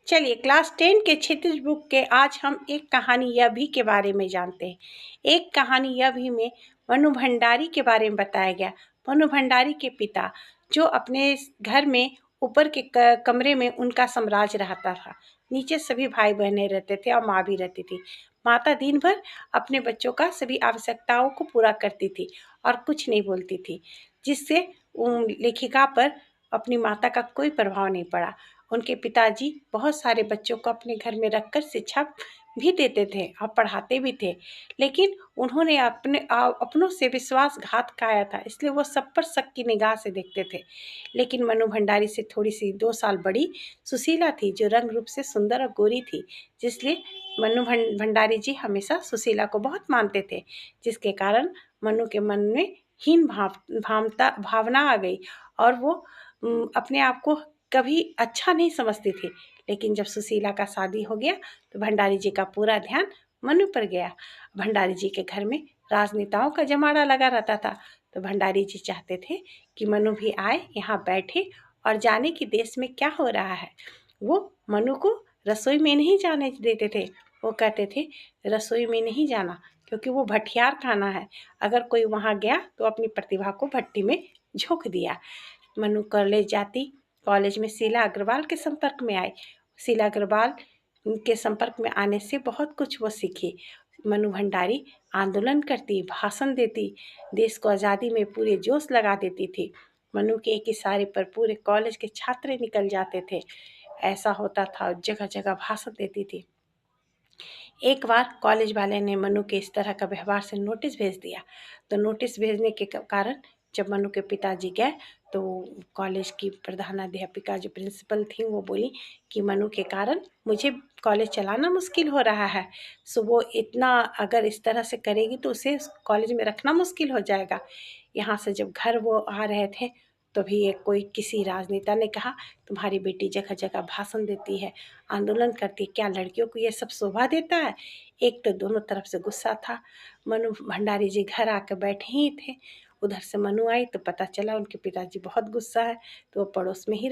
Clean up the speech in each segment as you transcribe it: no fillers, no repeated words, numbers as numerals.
चलिए क्लास 10 के क्षितिज बुक के आज हम एक कहानी यह भी के बारे में जानते हैं। एक कहानी यह भी में मनु भंडारी के बारे में बताया गया। मनु भंडारी के पिता जो अपने घर में ऊपर के कमरे में उनका साम्राज्य रहता था, नीचे सभी भाई बहनें रहते थे और माँ भी रहती थी। माता दिन भर अपने बच्चों का सभी आवश्यकताओं को पूरा करती थी और कुछ नहीं बोलती थी, जिससे लेखिका पर अपनी माता का कोई प्रभाव नहीं पड़ा। उनके पिताजी बहुत सारे बच्चों को अपने घर में रखकर शिक्षा भी देते थे और पढ़ाते भी थे, लेकिन उन्होंने अपनों से विश्वासघात किया था, इसलिए वो सब पर शक की निगाह से देखते थे। लेकिन मनु भंडारी से थोड़ी सी 2 साल बड़ी सुशीला थी, जो रंग रूप से सुंदर और गोरी थी, जिसलिए मनु भंडारी जी हमेशा सुशीला को बहुत मानते थे, जिसके कारण मनु के मन में हीन भावना आ गई और वो अपने आप को कभी अच्छा नहीं समझती थी। लेकिन जब सुशीला का शादी हो गया तो भंडारी जी का पूरा ध्यान मनु पर गया। भंडारी जी के घर में राजनेताओं का जमाना लगा रहता था, तो भंडारी जी चाहते थे कि मनु भी आए, यहाँ बैठे और जाने कि देश में क्या हो रहा है। वो मनु को रसोई में नहीं जाने देते थे। वो कहते थे रसोई में नहीं जाना, क्योंकि वो भठियार खाना है। अगर कोई वहाँ गया तो अपनी प्रतिभा को भट्टी में झोंक दिया। मनु कॉलेज में शीला अग्रवाल के संपर्क में आई। शीला अग्रवाल के संपर्क में आने से बहुत कुछ वो सीखी। मनु भंडारी आंदोलन करती, भाषण देती, देश को आज़ादी में पूरे जोश लगा देती थी। मनु के एक इशारे पर पूरे कॉलेज के छात्र निकल जाते थे। ऐसा होता था, जगह जगह भाषण देती थी। एक बार कॉलेज वाले ने मनु के इस तरह का व्यवहार से नोटिस भेज दिया। तो नोटिस भेजने के कारण जब मनु के पिताजी गए तो कॉलेज की प्रधानाध्यापिका जो प्रिंसिपल थी वो बोली कि मनु के कारण मुझे कॉलेज चलाना मुश्किल हो रहा है, सो वो इतना अगर इस तरह से करेगी तो उसे कॉलेज में रखना मुश्किल हो जाएगा। यहाँ से जब घर वो आ रहे थे तभी किसी राजनेता ने कहा, तुम्हारी बेटी जगह जगह भाषण देती है, आंदोलन करती है, क्या लड़कियों को ये सब शोभा देता है। एक तो दोनों तरफ से गुस्सा था। मनु भंडारी जी घर आकर बैठे ही थे, उधर से मनु आई तो पता चला उनके पिताजी बहुत गुस्सा है, तो वो पड़ोस में ही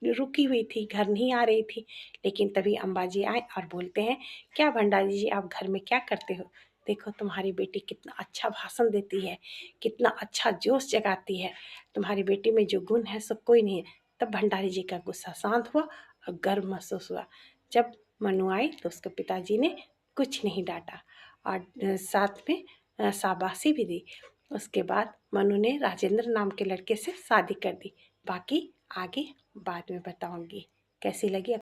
रुकी हुई थी, घर नहीं आ रही थी। लेकिन तभी अम्बाजी आए और बोलते हैं, क्या भंडारी जी आप घर में क्या करते हो, देखो तुम्हारी बेटी कितना अच्छा भाषण देती है, कितना अच्छा जोश जगाती है, तुम्हारी बेटी में जो गुण है सब कोई नहीं है। तब भंडारी जी का गुस्सा शांत हुआ और गर्व महसूस हुआ। जब मनु आई तो उसके पिताजी ने कुछ नहीं डांटा और साथ में शाबाशी भी दी। उसके बाद मनु ने राजेंद्र नाम के लड़के से शादी कर दी। बाकी आगे बाद में बताऊंगी। कैसी लगी